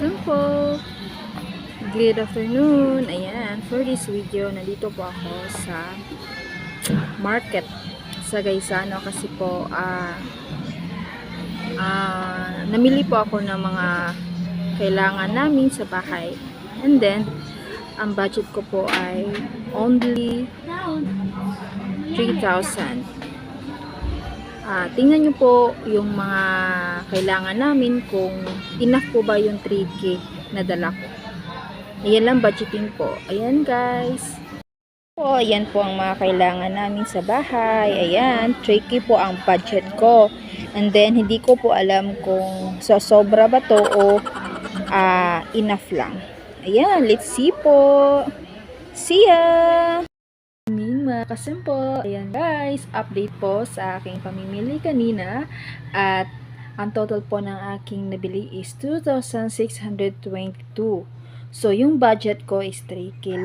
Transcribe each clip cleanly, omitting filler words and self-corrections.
Kasampo! Good afternoon! Ayan, for this video, nandito po ako sa market sa Gaisano kasi po namili po ako ng mga kailangan namin sa bahay. And then, ang budget ko po ay only 3,000. Tingnan nyo po yung mga kailangan namin kung enough po ba yung 3K na dala ko. Ayan lang budgeting po. Ayan guys. Ayan po ang mga kailangan namin sa bahay. Ayan, 3K po ang budget ko. And then, hindi ko po alam kung sobra ba to o enough lang. Ayan, let's see po. See ya! Mga kasampo, ayan guys, update po sa aking pamimili kanina at ang total po ng aking nabili is 2,622. So, yung budget ko is 3K.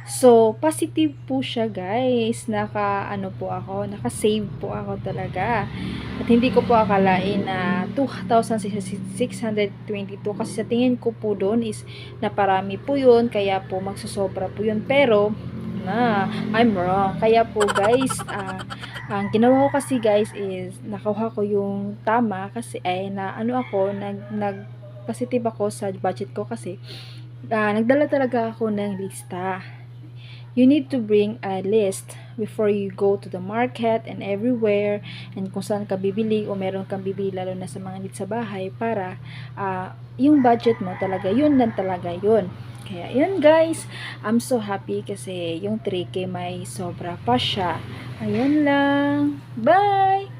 So, positive po siya guys. Naka-save po ako talaga. At hindi ko po akalain na 2,622 kasi sa tingin ko po doon is naparami po yun. Kaya po magsusobra po yun. Pero, I'm wrong. Kaya po guys, ang ginawa ko kasi guys is nakuha ko yung tama kasi nag-positive ako sa budget ko kasi nagdala talaga ako ng lista. You need to bring a list before you go to the market and everywhere and kung saan ka bibili o meron kang bibili lalo na sa mga needs sa bahay para yung budget mo talaga yun lang talaga yun. Kaya yun guys, I'm so happy kasi yung 3K may sobra pa siya. Ayan lang. Bye!